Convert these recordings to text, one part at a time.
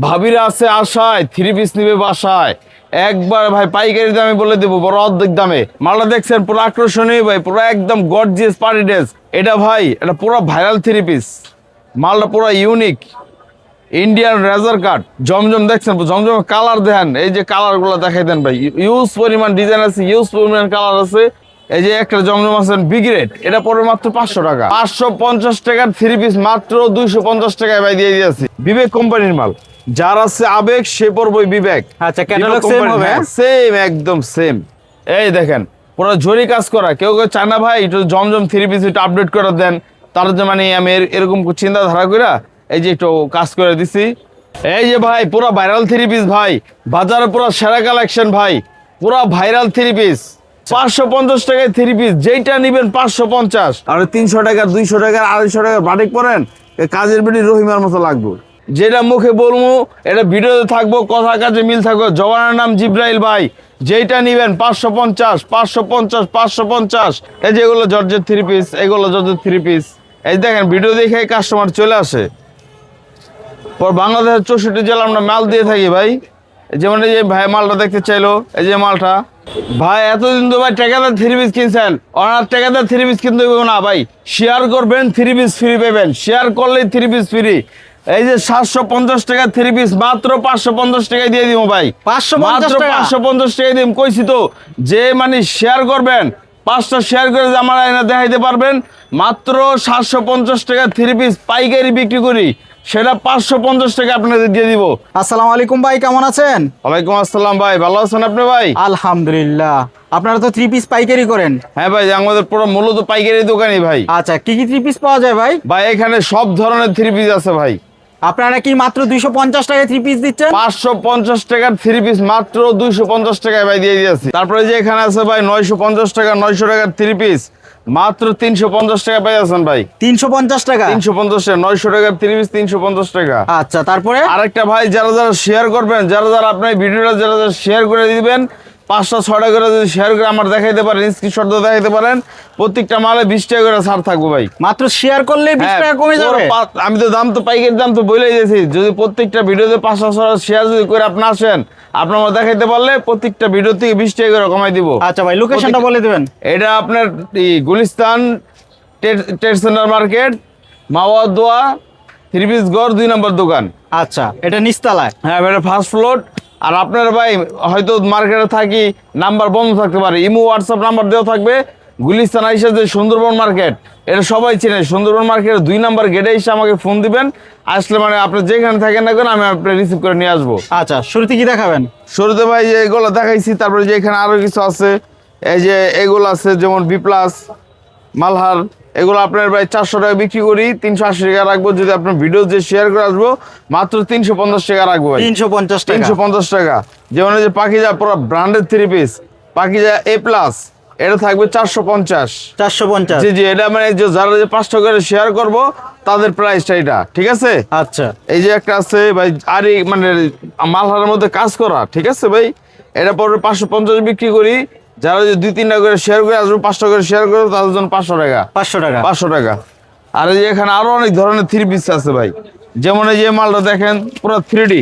ভাবিরা আছে আশায়, থ্রি পিস নিবে বাসায়। একবার ভাই পাইকারি দামে বলে দেবো, বড় অর্ধেক দামে। মালটা দেখছেন পুরো আকর্ষণীয় ভাই, পুরো একদম গর্জিয়াস পার্টি ড্রেস। এটা ভাই এটা পুরো ভাইরাল থ্রি পিস। মালটা পুরো ইউনিক ইন্ডিয়ান রেজার কাট। জমজম দেখছেন, জমজম কালার দেখেন, এই যে কালার গুলো দেখাই দেন ভাই। ইউজ পরিমাণ ডিজাইন আছে, ইউজ পরিমাণ কালার আছে। এই যে একটা জমজম আছেন বিগ রেট, এটা পড়বে মাত্র 500 টাকা। 550 টাকার থ্রি পিস মাত্র 250 টাকায় ভাই দিয়ে দিয়েছি। বিবেক কোম্পানির মাল। যার আছে আবেগ সে পড়বে বিবেক। আচ্ছা, ক্যাটালগ সেম হবে? সেম, একদম সেম। এই দেখেন পুরো জরি কাজ করা। কেউ কেউ চায় না ভাই একটু জমজম থ্রি পিস একটু আপডেট করে দেন, তার যে মানে আমি এরকম চিন্তাধারা করে এই যে একটু কাজ করে দিছি। এই যে ভাই পুরো ভাইরাল থ্রি পিস ভাই, বাজারে পুরো সেরা কালেকশন ভাই, পুরো ভাইরাল থ্রি পিস। 550 টাকায় থ্রি পিস, যেইটা নিবেন 550। আর 300 টাকা 200 টাকা 250 টাকা বাটিক পরেন, কাজের বেটি রহিমার মতো লাগবে। যেটা মুখে বলবো এটা ভিডিওতে থাকবো, কথা কাজে মিল থাকবে। জওয়ানের নাম জিব্রাইল ভাই, যেইটা নিবেন 550 550 550। এই যে এগুলো জর্জের থ্রি পিস, এগুলো জর্জের থ্রি পিস। এই দেখেন ভিডিও দেখে কাস্টমার চলে আসে। পর বাংলাদেশের 64 জেলা আমরা মাল দিয়ে থাকি ভাই। যেমন এই যে ভাই মালটা দেখতে চাইলো, এই যে মালটা ভাই এতদিন তো ভাই টাকাদার থ্রি পিস কিনছেন, অনার টাকাদার থ্রি পিস কিনতে হবে না ভাই। শেয়ার করবেন থ্রি পিস ফ্রি পাবেন, শেয়ার করলেই থ্রি পিস ফ্রি। এই যে 750 টাকা থ্রি পিস মাত্র 550 টাকায় দিয়ে দিব ভাই। 550 টাকা? 550 টাকায় দিম। কইছি তো যে মানে শেয়ার করবেন, 5টা শেয়ার করে যে আমার আয়না দেখাইতে পারবেন। মাত্র 750 টাকা থ্রি পিস পাইকারি বিক্রি করি, সেটা 550 টাকা আপনাদের দিয়ে দিব। আসসালামু আলাইকুম ভাই, কেমন আছেন? ওয়ালাইকুম আসসালাম ভাই, ভালো আছেন আপনি ভাই? আলহামদুলিল্লাহ। আপনারা তো থ্রি পিস পাইকারি করেন? হ্যাঁ ভাই, আমাদের পুরো মূলত পাইকারি দোকানই ভাই। আচ্ছা, কি কি থ্রি পিস পাওয়া যায় ভাই? ভাই এখানে সব ধরনের থ্রি পিস আছে ভাই। আপনারা কি মাত্র 250 টাকায় থ্রি পিস দিচ্ছেন? 550 টাকার থ্রি পিস মাত্র 250 টাকায় ভাই দিয়ে দিয়েছি। তারপরে যে এখানে আছে ভাই 950 টাকা 900 টাকার থ্রি পিস মাত্র 350 টাকা পাই আছেন ভাই। 350 টাকা? 350 টাকা 900 টাকার থ্রি পিস 350 টাকা। আচ্ছা, তারপরে আরেকটা ভাই, যারা যারা শেয়ার করবেন, যারা যারা আপনার ভিডিওটা যারা যারা শেয়ার করে দিবেন, 5টা 6টা করে যদি শেয়ার করে আমার দেখাইতে পারেন, স্ক্রিনশট দিয়ে দেখাইতে পারেন, প্রত্যেকটা মালে 20 টাকা করে ছাড় থাকবো ভাই। মাত্র শেয়ার করলে 20 হ্যাঁ, টাকা কমে যাবে? আমি তো দাম তো পাইকারি দাম তো বলেই দিয়েছি। যদি প্রত্যেকটা ভিডিওতে 5টা 6টা শেয়ার যদি করে আপনি আসেন, আপনার আমার দেখাইতে পারলে প্রত্যেকটা ভিডিও থেকে 20 টাকা করে কমাই দিব। আচ্ছা ভাই, লোকেশনটা বলে দিবেন। এটা আপনার গুলিস্তান ট্রেড সেন্টার মার্কেট, মাওয়াদোয়া থ্রি পিস গড় 2 নম্বর দোকান। আচ্ছা, এটা নিচতলায়? হ্যাঁ, এটা ফার্স্ট ফ্লোর। আর আপনার ভাই হয়তো মার্কেটে থাকি, নাম্বার বন্ধ থাকতে পারে, ইমো হোয়াটসঅ্যাপ নাম্বার দেওয়া থাকবে। গুলিস্তান আইসা যে সুন্দরবন মার্কেট, এটা সবাই চিনে। সুন্দরবন মার্কেটের 2 নম্বর গেটে এসে আমাকে ফোন দিবেন। আসলে মানে আপনি যেখানে থাকেন না কেন, আমি আপনি রিসিভ করে নিয়ে আসবো। আচ্ছা, শুরুতে কি দেখাবেন? শুরুতে ভাই যে এগুলো দেখাইছি, তারপরে যে এখানে আরো কিছু আছে। এই যে এগুলো আছে যেমন বি প্লাস মালহার, এগুলো আপনার ভাই 400 টাকা বিক্রি করি, 380 টাকা রাখবো। যদি আপনার ভিডিও যে শেয়ার করে আসবো, মাত্র 350 টাকা রাখবো ভাই। 350 টাকা? 350 টাকা। যেমন এই যে পাখিজা পুরো ব্র্যান্ডেড থ্রি পিস, পাখিজা এ প্লাস, এটা থাকবে 450। 450? জি জি, এটা মানে যে যারা যে 5টা করে শেয়ার করবো তাদের প্রাইসটা এটা, ঠিক আছে? আচ্ছা, এই যে একটা আছে ভাই আরি মানে মালহারের মধ্যে কাজ করা, ঠিক আছে ভাই? এটা পরে 550 বিক্রি করি। যারা যে 2-3টা করে শেয়ার করে আসবে, 5টা করে শেয়ার করে, তাদের জন্য 500 টাকা। 500 টাকা? 500 টাকা। আর এই যে এখানে আরো অনেক ধরনের থ্রি পিস আছে ভাই। যেমন এই যে মালটা দেখেন পুরো 3D,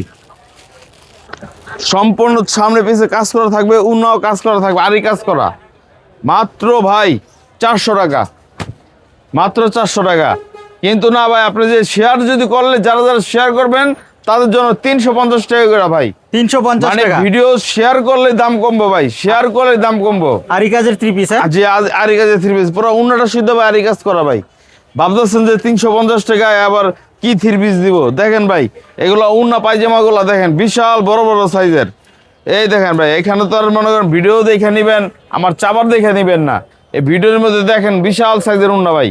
সম্পূর্ণ সামনে পিছে কাজ করা থাকবে, উন্নয় কাজ করা থাকবে, আরি কাজ করা। মাত্র ভাই 400 টাকা, মাত্র 400 টাকা। কিন্তু না ভাই, আপনি যে শেয়ার যদি করলে, যারা যারা শেয়ার করবেন তাদের জন্য 350 টাকা করে ভাই। 350 মানে টাকা? ভিডিও শেয়ার করলে দাম কমবো ভাই, শেয়ার করলে দাম কমবো। আরি কাজের থ্রি পিস? যে আরি কাজের থ্রি পিস পুরো উন্নটা শুদ্ধ ভাই, আরি কাজ করা ভাই। ভাবতেছেন যে 350 টাকায় আবার কি থ্রি পিস দিব? দেখেন ভাই, এগুলো উন্না পায়জামা গুলা দেখেন, বিশাল বড় বড় সাইজের। এই দেখেন ভাই, এখানে তো আর মনে করেন ভিডিও দেখে নিবেন, আমার চাবার দেখে নিবেন না। এই ভিডিওর মধ্যে দেখেন বিশাল সাইজের উন্না ভাই।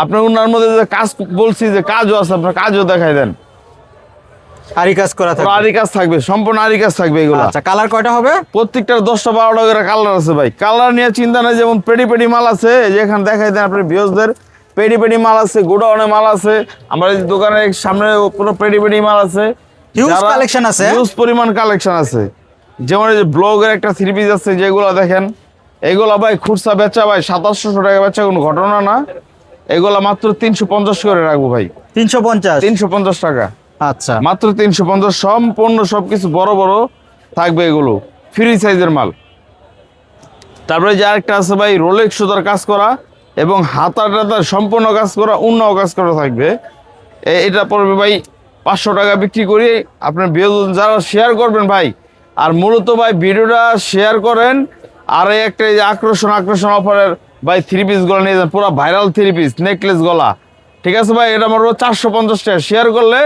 আপনার উন্নার মধ্যে যে কাজ বলছি, যে কাজও আছে, আপনার কাজও দেখাই দেন। আরি কাজ করা থাকবে? আরি কাজ থাকবে, সম্পূর্ণ আরি কাজ থাকবে এগুলো। আচ্ছা, কালার কয়টা হবে? প্রত্যেকটার 10টা 12টা করে কালার আছে ভাই। কালার নিয়ে চিন্তা নেই। যেমন পেডি পেডি মাল আছে, যেখানে দেখাই দেন আপনার ভিউজদের, পেডি পেডি মাল আছে, গোডাউনে মাল আছে। আমার এই দোকানের সামনে পুরো পেডি পেডি মাল আছে, হিউজ কালেকশন আছে? হিউজ পরিমাণ কালেকশন আছে। যেমন এই যে ব্লগের একটা থ্রি পিস আছে, যেগুলো দেখেন, এগুলো ভাই খুচরা বেচা ভাই 2700 টাকা বেচা, কোনো ঘটনা না। এগুলো মাত্র 350 করে রাখবো ভাই। 350? 350 টাকা। আচ্ছা, মাত্র 350, সম্পূর্ণ সবকিছু বড় বড় থাকবে, এগুলো ফ্রি সাইজের মাল। তারপরে যে আরেকটা আছে ভাই, রোলেক্স সুতার কাজ করা এবং হাতার টাতার সম্পূর্ণ কাজ করা, উন্নাও কাজ করা থাকবে। এটা পড়বে ভাই 500 টাকা বিক্রি করি। আপনার বিনোদন যারা শেয়ার করবেন ভাই, আর মূলত ভাই ভিডিওটা শেয়ার করেন, আর এই একটা এই যে আকর্ষণ অফারের ভাই 3 পিস গলা নিয়ে যান, পুরো ভাইরাল 3 পিস নেকলেস গলা, ঠিক আছে ভাই? এটা আমার 450 টাকা, শেয়ার করলে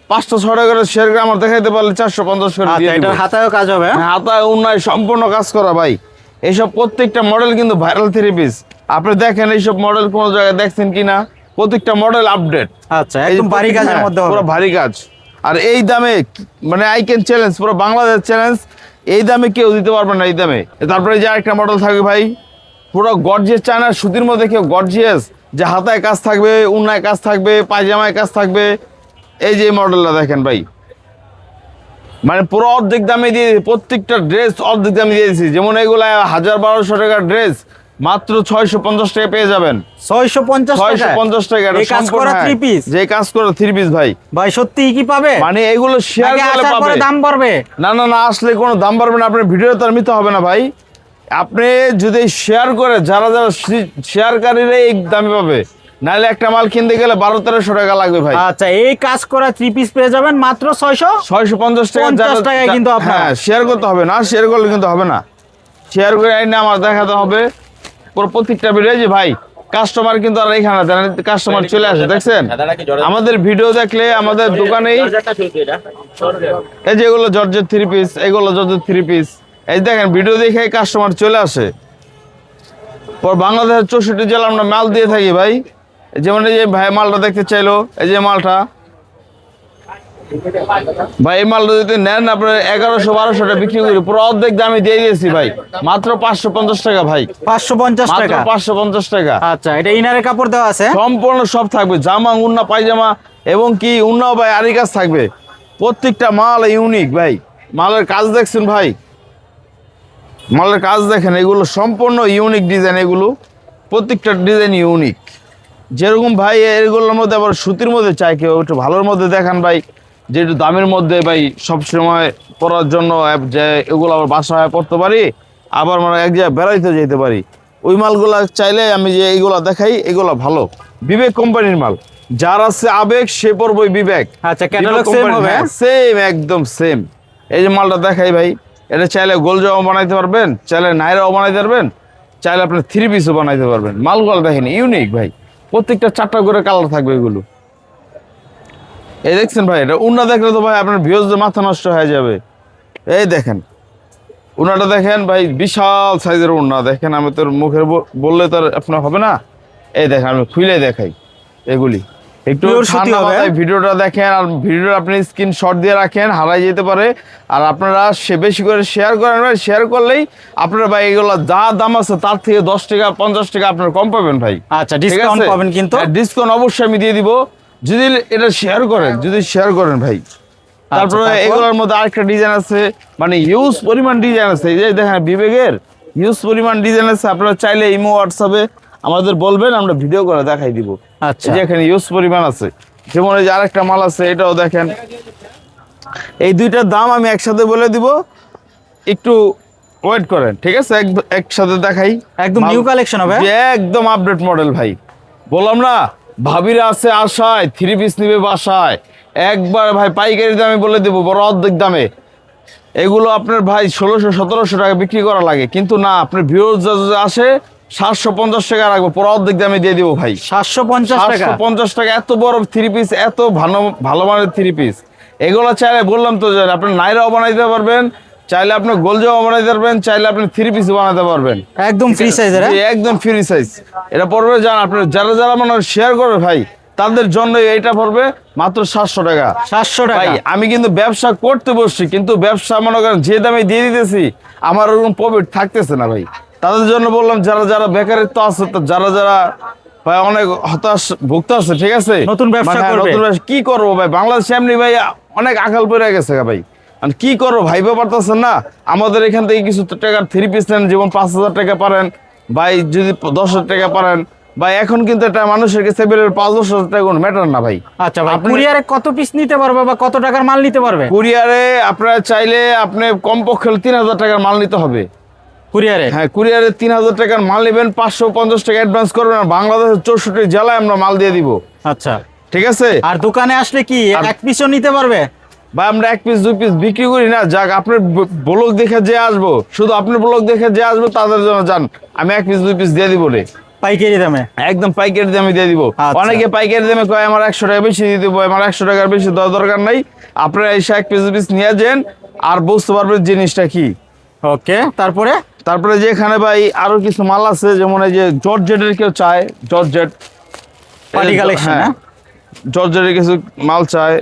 500-6 টাকা করে শেয়ার করে আমার দেখাইতে পারলে 450 করে দিয়ে আচ্ছা, দিব। এটার হাতায়ও কাজ হবে? হ্যাঁ, হাতায় উন্নয় সম্পূর্ণ কাজ করা ভাই। এইসব প্রত্যেকটা মডেল কিন্তু ভাইরাল 3 পিস। আপনি দেখেন এইসব মডেল কোন জায়গায় দেখছেন কিনা, প্রত্যেকটা মডেল আপডেট। আচ্ছা, একদম ভারী কাজের মধ্যে হবে। পুরো ভারী কাজ, আর এই দামে মানে আই ক্যান চ্যালেঞ্জ, পুরো বাংলাদেশ চ্যালেঞ্জ, এই দামে কেউ দিতে পারবে না এই দামে। তারপরে যে আরেকটা মডেল থাকবে ভাই, পুরো গর্জিয়াস চায়না সুতির মধ্যে, কেউ গর্জিয়াস, যে হাতায় কাজ থাকবে, উন্নায় কাজ থাকবে, পায়জামায় কাজ থাকবে। এই যে মডেলটা দেখেন ভাই, মানে পুরো অর্ধেক দামে দিয়ে দিয়েছি, প্রত্যেকটা ড্রেস অর্ধেক দামে দিয়ে দিয়েছি। যেমন এগুলা 1000-1200 টাকার ড্রেস মাত্র 650 টাকা পেয়ে যাবেন। 650 টাকা এই কাজ করা 3 পিস? যে কাজ করা 3 পিস ভাই। ভাই সত্যি কি পাবে? মানে এগুলো শেয়ার নাকি করলে আসার পরে পাবে। দাম বাড়বে? না না না, আসলে কোনো দাম বাড়বে না, আপনার ভিডিও তো আর নিতে হবে না ভাই। আপনি যদি শেয়ার করে, যারা যারা শেয়ারকারীরা এই দামে পাবে, নাহলে একটা মাল কিনতে গেলে 1200-1300 টাকা লাগবে ভাই। আচ্ছা, এই কাজ করা 3 পিস পেয়ে যাবেন মাত্র 650 টাকা। 50 টাকায় কিন্তু আপনার। হ্যাঁ, শেয়ার করতে হবে না, শেয়ার করলে কিন্তু হবে না, শেয়ার করে আইনে আমার দেখাতে হবে পুরো প্রত্যেকটা ভিডিও। যে ভাই কাস্টমার কিন্তু আর এখানে কাস্টমার চলে আসে, দেখছেন? আমাদের ভিডিও দেখলে আমাদের দোকানেই এই যে এগুলো জর্জের 3 পিস, এগুলো জর্জের 3 পিস, এই দেখেন ভিডিও দেখে কাস্টমার চলে আসে। পর বাংলাদেশের 64 জেলা আমরা মাল দিয়ে থাকি ভাই। যেমন এই যে ভাই মালটা দেখতে চাইলো, এই যে মালটা ভাই, এই মালটা যদি নেন আপনার 1100-1200 টাকা বিক্রি করি, পুরো অর্ধেক দামে দিয়ে দিয়েছি ভাই, মাত্র 550 টাকা ভাই। 550 মাত্র টাকা? 550 টাকা। আচ্ছা, এটা ইনারের কাপড় দেওয়া আছে? সম্পূর্ণ সব থাকবে, জামা, উন্না, পায়জামা, এবং কি উন্নাও ভাই আরি কাজ থাকবে। প্রত্যেকটা মাল ইউনিক ভাই। মালের কাজ দেখছেন ভাই, মালের কাজ দেখেন, এগুলো সম্পূর্ণ ইউনিক ডিজাইন, এগুলো প্রত্যেকটা ডিজাইন ইউনিক। যেরকম ভাই এগুলোর মধ্যে আবার সুতির মধ্যে চাই কেউ, একটু ভালোর মধ্যে দেখান ভাই, যে একটু দামের মধ্যে ভাই, সবসময় পরার জন্য যে এগুলো আবার বাসায় পড়তে পারি, আবার মানে এক জায়গায় বেড়াইতে যেতে পারি, ওই মালগুলা চাইলে আমি যে এইগুলা দেখাই, এগুলো ভালো বিবেক কোম্পানির মাল। যার আছে আবেগ সে পড়বই বিবেক। আচ্ছা, ক্যাটালগ সেম হবে? সেম, একদম সেম। এই যে মালটা দেখাই ভাই, এটা চাইলে গোল জামা বানাইতে পারবেন, চাইলে নাইরাও বানাইতে পারবেন, চাইলে আপনি 3 পিসও বানাইতে পারবেন। মালগুলো দেখেন ইউনিক ভাই, প্রত্যেকটা 4টা করে কালার থাকবে এগুলো। এই দেখছেন ভাই, এটা উন্না দেখলে তো ভাই আপনার ভিউজদের মাথা নষ্ট হয়ে যাবে। এই দেখেন উন্নাটা দেখেন ভাই, বিশাল সাইজের উন্না দেখেন। আমি তোর মুখের বললে তো আর আপনার হবে না। এই দেখেন আমি খুলে দেখাই, এগুলি একটু ঠান্ডা মাথায় ভিডিওটা দেখেন, আর ভিডিওটা আপনি স্ক্রিনশট দিয়ে রাখেন, হারাই যেতে পারে। আর আপনারা বেশি করে শেয়ার করেন ভাই, শেয়ার করলেই আপনারা ভাই এগুলো যা দাম আছে তার থেকে 10 টাকা 50 টাকা আপনারা কম পাবেন ভাই। আচ্ছা, ডিসকাউন্ট পাবেন কিন্তু? ডিসকাউন্ট অবশ্যই আমি দিয়ে দিব যদি এটা শেয়ার করেন, যদি শেয়ার করেন ভাই। তারপরে এগুলোর মধ্যে আরেকটা ডিজাইন আছে, মানে হিউজ পরিমাণ ডিজাইন আছে। এই যে দেখেন বিবেকের হিউজ পরিমাণ ডিজাইন আছে, আপনারা চাইলে ইমো হোয়াটসঅ্যাপে আমাদের বলবেন, আমরা ভিডিও করে দেখাই দিব। আচ্ছা, যে এখানে হিউজ পরিমাণ আছে। যেমন এই যে আরেকটা মাল আছে, এটাও দেখেন। এই দুইটার দাম আমি একসাথে বলে দিব, একটু ওয়েট করেন, ঠিক আছে? একসাথে দেখাই। একদম নিউ কালেকশন হবে, একদম আপডেট মডেল ভাই। বললাম না, ভাবিরা আছে আশায় 3 পিস নিবে বাসায়, একবার ভাই পাইকারি দামে বলে দেবো, বড় অর্ধেক দামে। এগুলো আপনার ভাই 1600-1700 টাকা বিক্রি করা লাগে, কিন্তু না, আপনার ভিউয়ার্স আসে 750 টাকা রাখবো, পুরো অর্ধেক দামে দিয়ে দিব ভাই। 750 টাকা? 750 টাকা, এত বড় 3 পিস, এত ভালো মানের 3 পিস। এগুলো চাইলে বললাম তো যে আপনি নাইরাও বানাইতে পারবেন, চাইলে আপনি গোল জামা বানাইতে পারবেন, চাইলে আপনি 3 পিস বানাতে পারবেন, একদম ফ্রি সাইজের। একদম ফ্রি সাইজ। এটা পড়বে জান আপনার যারা যারা মনে শেয়ার করবে ভাই, তাদের জন্য এইটা পড়বে মাত্র 700 টাকা। 700 টাকা? ভাই আমি কিন্তু ব্যবসা করতে বসছি, কিন্তু ব্যবসা মনে করেন যে দামে দিয়ে দিতেছি, আমার ওরকম প্রফিট থাকতেছে না ভাই। তাদের জন্য বললাম, যারা যারা বেকারিত্ব আছে, যারা যারা ভাই অনেক হতাশ ভুগতে আছে, ঠিক আছে, নতুন ব্যবসা করবে, নতুন ব্যবসা কি করবো ভাই, বাংলাদেশে এমনি ভাই অনেক আকাল পড়ে গেছে ভাই, কি করবো ভাইবা পারতেছেন না। আমাদের এখান থেকে কিছু টাকার 3 পিস নেন, যেমন 5000 টাকা পারেন ভাই, যদি 10,000 টাকা পারেন ভাই এখন কিন্তু একটা মানুষের কাছে 5-10 টাকা কোনো ম্যাটার না ভাই। আচ্ছা ভাই, কুরিয়ারে কত পিস নিতে পারবে বা কত টাকার মাল নিতে পারবে? কুরিয়ারে আপনারা চাইলে আপনি কমপক্ষে 3000 টাকার মাল নিতে হবে কুরিয়ারে? হ্যাঁ, কুরিয়ারে 3000 টাকার মাল নেবেন, 550 টাকা অ্যাডভান্স করবেন, আর বাংলাদেশের 64 জেলায় আমরা মাল দিয়ে দিব। আচ্ছা, ঠিক আছে। আর দোকানে আসলে কি এক পিসও নিতে পারবে? ভাই আমরা 1 পিস 2 পিস বিক্রি করি না, যাক আপনার ব্লগ দেখে যে আসবো, শুধু আপনার ব্লগ দেখে যে আসবো তাদের জন্য যান, আমি 1 পিস 2 পিস দিয়ে দিব রে, পাইকারি দামে, একদম পাইকারি দামে দিয়ে দিব। আচ্ছা। অনেকে পাইকারি দামে কয় আমার 100 টাকা বেশি দিয়ে দিব, আমার 100 টাকার বেশি দেওয়ার দরকার নাই, আপনারা এসে 1 পিস 2 পিস নিয়ে যান আর বুঝতে পারবেন জিনিসটা কি। ওকে, তারপরে যে এখানে ভাই আরো কিছু মাল আছে, যেমন এই যে জর্জেটের কেউ চায়, জর্জেট পার্টি কালেকশন, হ্যাঁ, জর্জেটের কিছু মাল চায়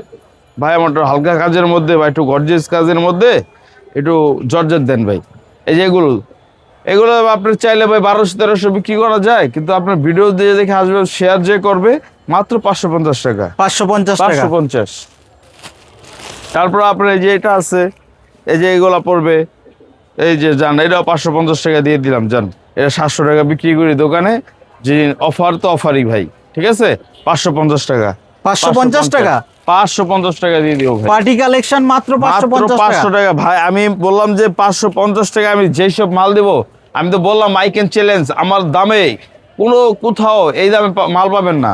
ভাই, আমার একটু হালকা কাজের মধ্যে বা একটু গর্জিয়াস কাজের মধ্যে একটু জর্জেট দেন ভাই। এই যে এগুলো আপনি চাইলে ভাই 1200-1300 বিক্রি করা যায়, কিন্তু আপনার ভিডিও দিয়ে দেখে আসবে, শেয়ার যে করবে মাত্র 550 টাকা, 550 টাকা। 550। তারপর আপনার এই যে এটা আছে, এই যে এগুলা পড়বে, এই যে যান এটাও 550 টাকা দিয়ে দিলাম, যান এটা 700 টাকা বিক্রি করি দোকানে, যে অফার তো অফারই ভাই, ঠিক আছে। 550 টাকা, 550 টাকা, 550 টাকা দিয়ে দিও ভাই। পার্টি কালেকশন মাত্র 550 500 টাকা ভাই। আমি বললাম যে 550 টাকা আমি যেসব মাল দেবো, আমি তো বললাম আই ক্যান চ্যালেঞ্জ, আমার দামে কোথাও এই দামে মাল পাবেন না।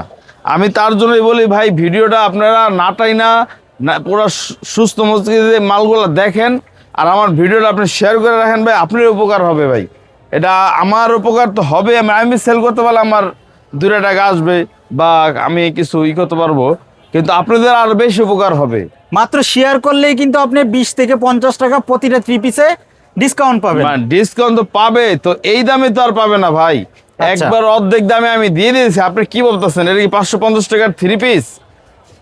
আমি তার জন্যই বলি ভাই, ভিডিওটা আপনারা নাটাই না পুরো সুস্থ মস্তিষ্কে মালগুলো দেখেন, আর আমার ভিডিওটা আপনি শেয়ার করে রাখেন ভাই, আপনার উপকার হবে ভাই, এটা আমার উপকার তো হবে। আমি সেল করতে পারলে আমার 2 টাকা আসবে বা আমি কিছু করতে পারবো, কিন্তু আপনাদের আরো বেশি উপকার হবে। মাত্র শেয়ার করলেই কিন্তু আপনি 20 থেকে 50 টাকা প্রতিটা 3 পিসে ডিসকাউন্ট পাবেন। ডিসকাউন্ট তো পাবে, তো এই দামে তো আর পাবে না ভাই, একবার অর্ধেক দামে আমি দিয়ে দিয়েছি। আপনি কি বলতেছেন, এটা কি 550 টাকার 3 পিস?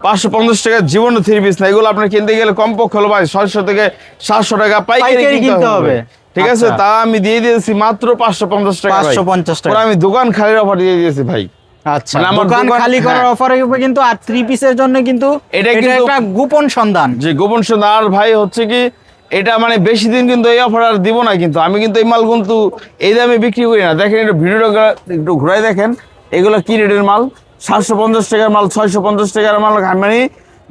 550 টাকার জীবনে 3 পিস না, এগুলো আপনার কিনতে গেলে কমপক্ষে হলো ভাই 600 থেকে 700 টাকা পাইকারি কিনতে হবে, ঠিক আছে। তা আমি দিয়ে দিয়েছি মাত্র 550 টাকা, 550 টাকা আমি দোকান খালির অফার দিয়ে দিয়েছি ভাই। আচ্ছা, দোকান খালি করার অফারে কিন্তু আর 3 পিসের জন্য কিন্তু এটা একটা গোপন সন্ধান, যে গোপন সন্ধান। আর ভাই হচ্ছে কি, এটা মানে বেশি দিন কিন্তু এই অফার আর দিব না, কিন্তু আমি কিন্তু এই মাল কিন্তু এই দামে বিক্রি করি না। দেখেন একটু ভিডিওটা একটু ঘুরাই দেখেন, এগুলো কি রেটের মাল, 750 টাকার মাল, 650 টাকার মাল।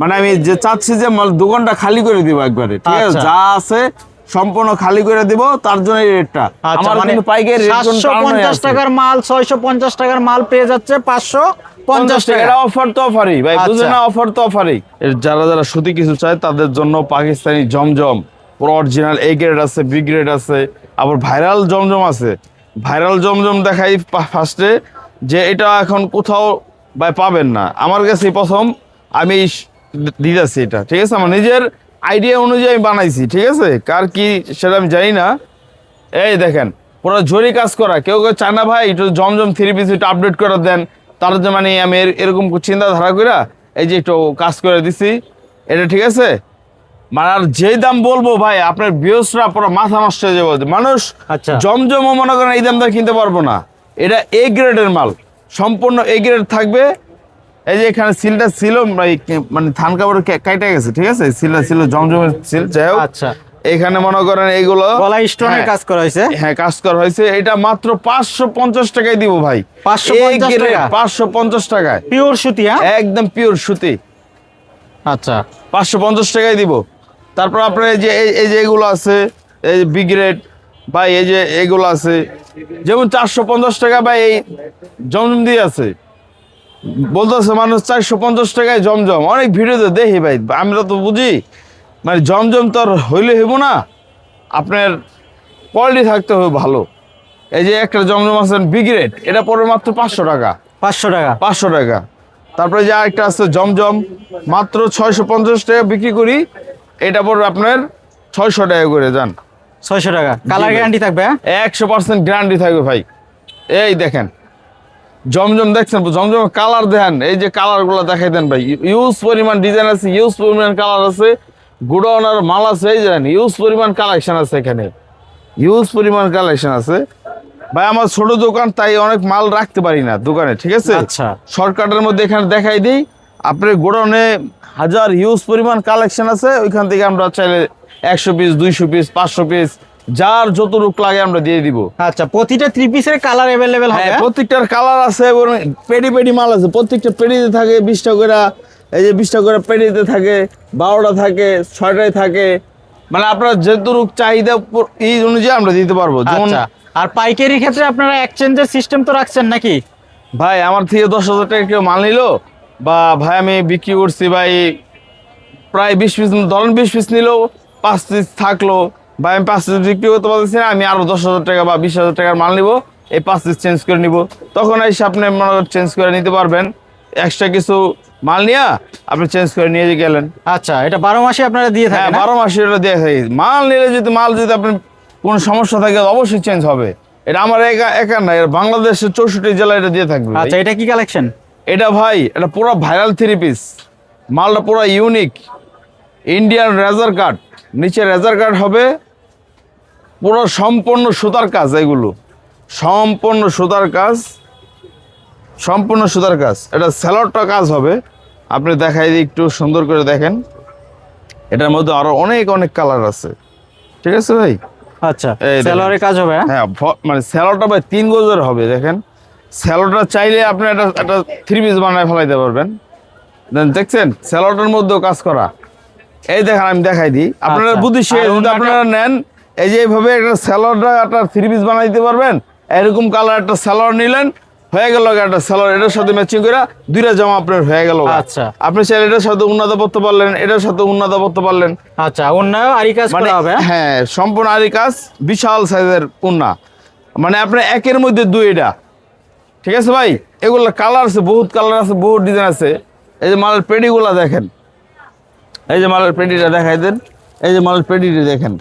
মানে আমি যে চাচ্ছি যে মাল দোকানটা খালি করে দিব একবারে, ঠিক আছে, যা আছে সম্পূর্ণ খালি করে দিব, তার জন্য এই রেটটা। আমার কিন্তু পাইকারি রেট 750 টাকার মাল 650 টাকার মাল পেয়ে যাচ্ছে 550 টাকা। এটা অফার তো অফারই ভাই, বুঝলেন না, অফার তো অফারই। যারা সুতি কিছু চায় তাদের জন্য পাকিস্তানি জমজম পুরো অরিজিনাল A গ্রেড আছে, B গ্রেড আছে, আবার ভাইরাল জমজম আছে। ভাইরাল জমজম দেখাই ফার্স্টে, যে এটা এখন কোথাও ভাই পাবেন না, আমার কাছে প্রথম আমি দিতেছি এটা, ঠিক আছে, আমার নিজের আইডিয়া অনুযায়ী আমি বানাইছি, ঠিক আছে, কার কি সেটা আমি জানি না। এই দেখেন পুরো জরি কাজ করা, কেউ চায় না ভাই একটু জমজম 3 পিস একটু আপডেট করে দেন, তার যে মানে আমি এরকম চিন্তাধারা করে এই যে একটু কাজ করে দিছি এটা, ঠিক আছে। মানে আর যেই দাম বলবো ভাই, আপনার ভিউসরা পুরো মাথা নষ্ট হয়ে যাবে। মানুষ জমজমও মনে করেন এই দামটা কিনতে পারবো না, এটা A গ্রেডের মাল, সম্পূর্ণ A গ্রেড থাকবে। এই যে এখানে সিলটা ছিল মানে ধান কাপড় কাইটা গেছে, ঠিক আছে, সিলটা ছিল জমজমের সিল, যাই হোক। আচ্ছা, এখানে মনে করেন এইগুলো গলায় স্টোনের কাজ করা হয়েছে, হ্যাঁ কাজ করা হয়েছে, এটা মাত্র 550 টাকায় দিব ভাই। 550 টাকা, 550 টাকায় পিওর সুতি, একদম পিওর সুতি। আচ্ছা, 550 টাকায় দিব। তারপর আপনার এই যে এগুলো আছে, এই B গ্রেড ভাই, এই যে এগুলো আছে, যেমন 450 টাকা ভাই এই জমজম দিয়ে আছে, বলতেছে মানুষ 450 টাকায় জমজম। অনেক ভিডিওতে দেখি ভাই, আমরা তো বুঝি মানে জমজম তো আর হইলে হইব না, আপনার কোয়ালিটি থাকতে হবে ভালো। এই যে একটা জমজম আছে B গ্রেড, এটা পড়বে মাত্র 500 টাকা, 500 টাকা, 500 টাকা। তারপরে যে আরেকটা আছে জমজম, মাত্র 650 টাকা বিক্রি করি, এটা পড়বে আপনার 600 টাকা করে, যান 600 টাকা। কালার গ্যারান্টি থাকবে, 100% গ্যারান্টি থাকবে ভাই। এই দেখেন জমজম দেখছেন, জমজমের কালার দেখেন, এই যে কালারগুলো দেখাই দেন ভাই, ইউজ পরিমাণ ডিজাইন আছে, ইউজ পরিমাণ কালার আছে, গুডাউনার মাল আছে, এই যে ইউজ পরিমাণ কালেকশন আছে, এখানে ইউজ পরিমাণ কালেকশন আছে ভাই। আমার ছোট দোকান, তাই অনেক মাল রাখতে পারি না দোকানে, ঠিক আছে। আচ্ছা, শর্টকাটের মধ্যে এখানে দেখাই দিই, আপনার গোডাউনে হাজার ইউজ পরিমাণ কালেকশন আছে, ওইখান থেকে আমরা চাইলে 100 পিস, 200 পিস, 500 পিস, যার যত রূপ লাগে আমরা দিয়ে দিব। আচ্ছা, প্রতিটা থ্রি পিসের কালার अवेलेबल হবে? হ্যাঁ, প্রত্যেকটার কালার আছে এবং পেডি পেডি মাল আছে। প্রত্যেকটা পেডিতে থাকে 20টা করে, এই যে 20টা করে পেডিতে থাকে, 12টা থাকে, 6টায় থাকে। মানে আপনার যতটুক চাহিদা এই অনুযায়ী আমরা দিতে পারবো। যেমন আচ্ছা, আর পাইকারির ক্ষেত্রে আপনারা এক্সচেঞ্জের সিস্টেম তো রাখছেন নাকি? ভাই আমার থেকে 10,000 টাকা কেউ মাল নিল, বা ভাই আমি বিক্রি করছি ভাই প্রায় 20 পিস, ধরেন 20 পিস নিল, 5 পিস থাকলো, ভাই আমি 5 পিস বিক্রি করতে পারতেছি না, আমি আরো 10,000 টাকা বা 20,000 টাকার মাল নিব, এই 5 পিস চেঞ্জ করে নিব। তখন এসে আপনি চেঞ্জ করে নিতে পারবেন। এক্সট্রা কিছু মাল নিয়ে আপনি চেঞ্জ করে নিয়ে গেলেন। আচ্ছা, এটা 12 মাসে আপনারা দিয়ে হ্যাঁ, থাকেন? 12 মাসে এটা দিয়ে থাকি। মাল নিলে যদি আপনার কোনো সমস্যা থাকে অবশ্যই চেঞ্জ হবে। এটা আমার একা না, এটা বাংলাদেশের 64 জেলায় এটা দিয়ে থাকবে ভাই। আচ্ছা, এটা কি কালেকশন? এটা ভাই এটা পুরো ভাইরাল থ্রি পিস, মালটা পুরো ইউনিক ইন্ডিয়ান রেজার কাট, নিচে রেজার কাট হবে, পুরো সম্পূর্ণ সুতার কাজ। এগুলো সম্পূর্ণ সুতার কাজ, সম্পূর্ণ সুতার কাজ। এটা স্যালোয়ারটা কাজ হবে, আপনি দেখাই দিই একটু সুন্দর করে দেখেন। এটার মধ্যে আরো অনেক অনেক কালার আছে, ঠিক আছে ভাই? আচ্ছা, এই দেখেন। সেলরের কাজ হবে? হ্যাঁ, মানে স্যালোয়ারটা ভাই 3 গজের হবে। দেখেন স্যালোয়ারটা চাইলে আপনি একটা থ্রি পিস বানায় ফেলাইতে পারবেন। দেখছেন স্যালোয়ারটার মধ্যেও কাজ করা। এই দেখেন আমি দেখাই দিই আপনারা আচ্ছা, বুদ্ধি আর যদি ওনাটা- আপনারা নেন, এই যে এইভাবে একটা স্যালোয়ারটা একটা থ্রি পিস বানাই দিতে পারবেন। এরকম কালার একটা স্যালোয়ার নিলেন, হয়ে গেল একটা স্যালোয়ার, এটার সাথে ম্যাচিং করে 2টা জামা আপনার হয়ে গেল। আচ্ছা। আপনি চাইলে এটার সাথে উন্নত করতে পারলেন, এটার সাথে উন্নত করতে পারলেন। আচ্ছা, অন্যায় আরি কাজ মানে করা হবে? হ্যাঁ, সম্পূর্ণ আরি কাজ, বিশাল সাইজের উন্না, মানে আপনার একের মধ্যে 2টা। ঠিক আছে ভাই? এগুলো কালার আছে, বহুত কালার আছে, বহুত ডিজাইন আছে। এই যে মালের পেডিগুলা দেখেন, এই যে মালের পেডিটা দেখাই দেন, এই যে মালের পেডিটা দেখেন,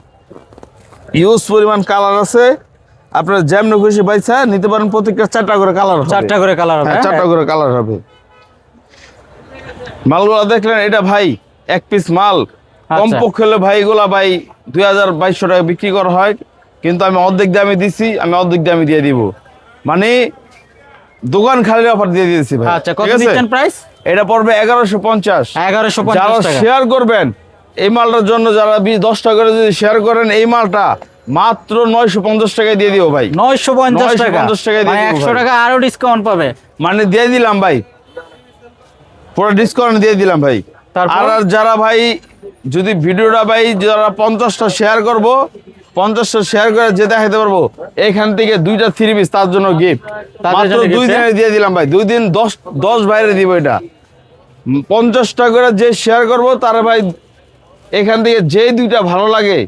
ইউজ পরিমাণ কালার আছে। আপনার যেমন খুশি বাইসা নিতে পারেন। প্রত্যেকটা 4টা করে কালার হবে। 4টা করে কালার হবে? হ্যাঁ, 4টা করে কালার হবে। মালগুলা দেখলেন, এটা ভাই এক পিস মাল কমপক্ষে হলে ভাই এগুলা ভাই 2,200 টাকা বিক্রি করা হয়, কিন্তু আমি অর্ধেক দামে দিছি, আমি অর্ধেক দামে দিয়ে দিব। মানে দোকান খালির অফার দিয়ে দিয়েছি ভাই। আচ্ছা, কত ঠিক আছে? দিচ্ছেন প্রাইস? এটা পড়বে 1150। 1150 যারা টাকা। শেয়ার করবেন এই মালটার জন্য, যারা 10 টাকা করে যদি শেয়ার করেন, এই মালটা মাত্র 950 টাকায় দিয়ে দিব ভাই। 950 টাকা? 950 টাকায় দিয়ে মানে দিব 100 ভাই। টাকা আরো ডিসকাউন্ট পাবে? মানে দিয়ে দিলাম ভাই, পুরো ডিসকাউন্ট দিয়ে দিলাম ভাই। তারপর? আর যারা ভাই যদি ভিডিওটা ভাই যারা 50টা শেয়ার করব, 50টা শেয়ার করে যে দেখাতে পারবো, এখান থেকে 2টা থ্রি পিস তার জন্য গিফট। তাদের মাত্র জন্য 2 gift, দিনে দিয়ে দিলাম ভাই। 2 দিন 10 বাইরে দিব। এটা 50টা করে যে শেয়ার করব তারা ভাই এখান থেকে যে 2টা ভালো লাগে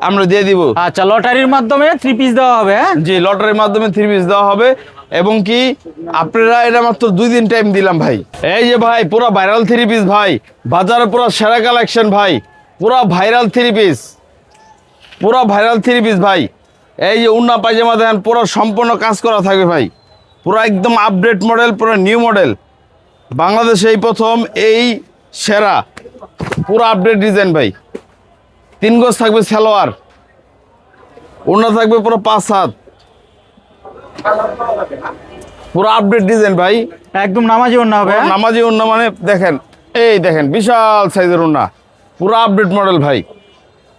আমরা দিয়ে দিব। আচ্ছা, লটারির মাধ্যমে থ্রি পিস দেওয়া হবে? হ্যাঁ, জি, লটারির মাধ্যমে থ্রি পিস দেওয়া হবে। এবং কি আপনারা এটা মাত্র 2 দিন টাইম দিলাম ভাই। এই যে ভাই পুরো ভাইরাল থ্রি পিস ভাই, বাজারে পুরো সেরা কালেকশন ভাই, পুরো ভাইরাল থ্রি পিস, পুরো ভাইরাল থ্রি পিস ভাই। এই যে উন্না পায়জামা দেখেন, পুরো সম্পূর্ণ কাজ করা থাকবে ভাই, পুরো একদম আপডেট মডেল, পুরো নিউ মডেল। বাংলাদেশে এই প্রথম, এই সেরা, পুরো আপডেট ডিজাইন ভাই। 3 গজ থাকবে সালোয়ার, উন্না থাকবে পুরো 5 হাত, পুরো আপডেট ডিজাইন ভাই। একদম নামাজি ওন্না হবে? হ্যাঁ? নামাজি উন্না মানে দেখেন, এই দেখেন বিশাল সাইজের উন্না, পুরো আপডেট মডেল ভাই,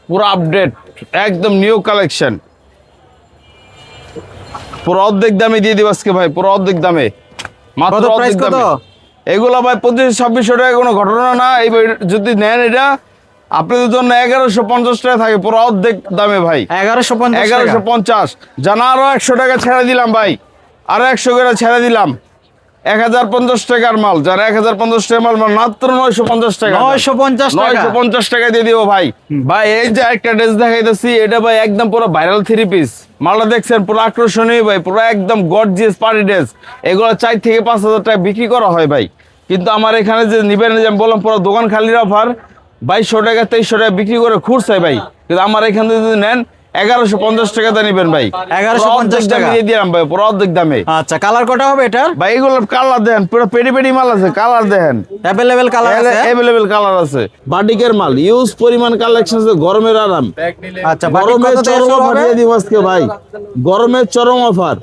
পুরো আপডেট, একদম নিউ কালেকশন। পুরো অর্ধেক দামে দিয়ে দিব আজকে ভাই, পুরো অর্ধেক দামে, মাত্র কত প্রাইস? অর্ধেক কত দামে। এগুলো ভাই 2500-2600 টাকা কোনো ঘটনা না। এই যদি নেন এটা আপনাদের জন্য 1150 টাকা থাকে, পুরো অর্ধেক দামে ভাই। 1150 টাকা? 1150। জানা আরো 100 টাকা ছেড়ে দিলাম ভাই, আরো 100 করে ছেড়ে দিলাম। 1050 টাকার মাল, যারা 1050 টাকার মাল মাত্র 950 টাকা। 950 টাকা? 950 টাকা দিয়ে দিব ভাই। ভাই এই যে একটা ড্রেস দেখাইতেছি, এটা ভাই একদম পুরো ভাইরাল থ্রি পিস। মালটা দেখছেন পুরো আকর্ষণীয় ভাই, পুরো একদম গর্জিয়াস পার্টি ড্রেস। এগুলো 4 থেকে 5,000 টাকা বিক্রি করা হয় ভাই, কিন্তু আমার এখানে যে নিবেন, যে আমি বললাম পুরো দোকান খালির অফার, 2200 টাকা 2300 টাকা বিক্রি করে খুঁড়ছে ভাই। কিন্তু আমার এখান থেকে যদি নেন 1150 টাকাতে নিবেন ভাই। 1150 টাকা দিয়ে দিলাম ভাই, পুরো অর্ধেক দামে। আচ্ছা, কালার কটা হবে এটার? ভাই এগুলো কালার দেন, পুরো পেডি পেডি মাল আছে, কালার দেন অ্যাভেলেবেল কালার আছে? অ্যাভেলেবেল কালার আছে, বাটিকের মাল, ইউজ পরিমাণ কালেকশন আছে, গরমের আরাম। আচ্ছা, বাটিক গরমের কত থেকে চরম শুরু অফার হবে? দিয়ে দিব আজকে ভাই, গরমের চরম অফার।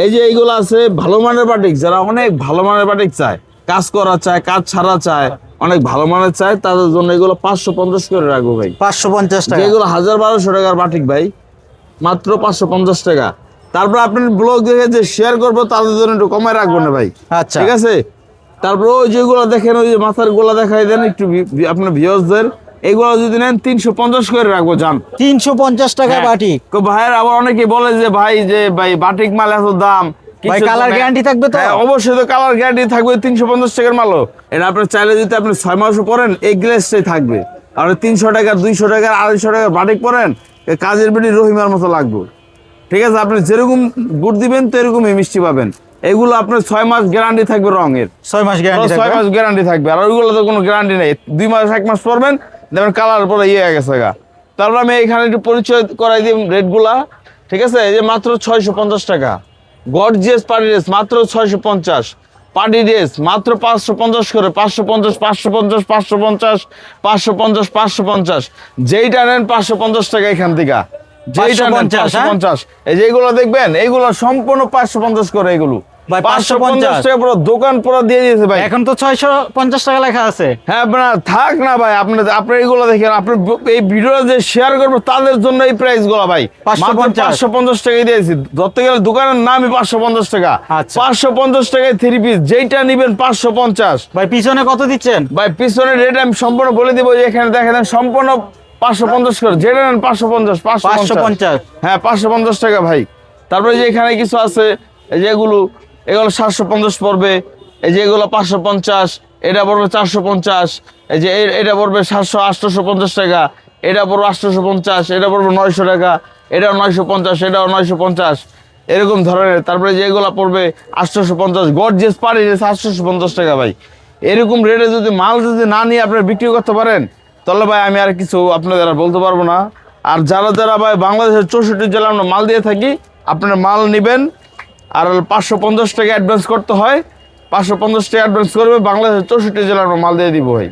এই যে এইগুলো আছে ভালো মানের বাটিক, যারা অনেক ভালো মানের বাটিক চায়, কাজ করা চায়, কাজ ছাড়া চায়, অনেক ভালো মানের চায়, তাদের জন্য এগুলো 550 করে রাখবো ভাই। 550 টাকা? যেগুলো 1000-1200 টাকার বাটিক ভাই, মাত্র 550 টাকা। তারপর আপনার ব্লগ দেখে যে শেয়ার করবো তাদের জন্য একটু কমায় রাখবো না ভাই, আচ্ছা ঠিক আছে। তারপর ওই যেগুলো দেখেন, ওই যে মাথার গোলা দেখাই দেন একটু আপনার ভিউয়ার্সদের, এগুলো যদি নেন 350 করে রাখবো জান। 350 টাকা হ্যাঁ। বাটিক। তো ভাইয়ের আবার অনেকে বলে যে ভাই বাটিক মাল এত দাম, ভাই কিছু কালার তো গ্যারান্টি থাকবে তো? হ্যাঁ, অবশ্যই তো কালার গ্যারান্টি থাকবে। 350 টাকার মালও এটা আপনার চাইলে যদি আপনি 6 মাসও পরেন এই গ্লেসটাই থাকবে। আর 300 টাকার 200 টাকার 250 টাকার বাটিক পরেন কাজের বেটি রহিমার মতো লাগবে, ঠিক আছে। আপনি যেরকম গুড় দিবেন তো এরকমই মিষ্টি পাবেন। এগুলো আপনার 6 মাস গ্যারান্টি থাকবে রঙের, 6 মাস গ্যারান্টি 6 থাকবে। মাস গ্যারান্টি থাকবে। আর ওইগুলো তো কোনো গ্যারান্টি নেই, 2 মাস 1 মাস পরবেন দেখবেন কালার পরে হয়ে গেছে গা। তারপর আমি এখানে একটু পরিচয় করাই দিই রেটগুলা, ঠিক আছে। এই যে মাত্র 650 টাকা গর্জিয়াস পার্টি ড্রেস, মাত্র 650। পার্টি ড্রেস মাত্র 550 করে, 550 550 550 550 550, যেইটা নেন 550 টাকা এখান থেকে, যেইটা নেন 550। এই যে এগুলো দেখবেন, এইগুলো সম্পূর্ণ 550 করে, এগুলো ভাই 550 টাকা পুরো দোকান পুরো দিয়ে দিয়েছে ভাই। এখন তো 650 টাকা লেখা আছে। হ্যাঁ আপনার থাক না ভাই, আপনার এইগুলো দেখেন, আপনার এই ভিডিওটা যে শেয়ার করবো তাদের জন্য এই প্রাইস গুলো ভাই 550 টাকাই দিয়েছি। ধরতে গেলে দোকানের নামই 550 টাকা। আচ্ছা। 550 টাকায় 3 পিস, যেইটা নিবেন 550। ভাই পিছনে কত দিচ্ছেন? ভাই পিছনের রেট আমি সম্পূর্ণ বলে দিব, যে এখানে দেখেন সম্পূর্ণ 550 করে, যেটা নেন 550 550। হ্যাঁ 550 টাকা ভাই। তারপরে যে এখানে কিছু আছে, এই যে এগুলো 750 পড়বে। এই যে এগুলো 550, এটা পড়বে 450। এই যে এটা পড়বে 700 850 টাকা, এটা পড়বে 850, এটা পড়বে 900 টাকা, এটাও 950, এটাও 950, এরকম ধরনের। তারপরে যে এগুলো পড়বে 850, গর্জিয়াস পারি 850 টাকা ভাই। এরকম রেটে যদি মাল যদি না নিয়ে আপনারা বিক্রি করতে পারেন তাহলে ভাই আমি আর কিছু আপনাদের আর বলতে পারবো না। আর যারা ভাই বাংলাদেশের 64 জেলা আমরা মাল দিয়ে থাকি, আপনারা মাল নেবেন আর 550 টাকা অ্যাডভান্স করতে হয়। 550 টাকা অ্যাডভান্স করবে, বাংলাদেশের 64 জেলা আমরা মাল দিয়ে দিব ভাই।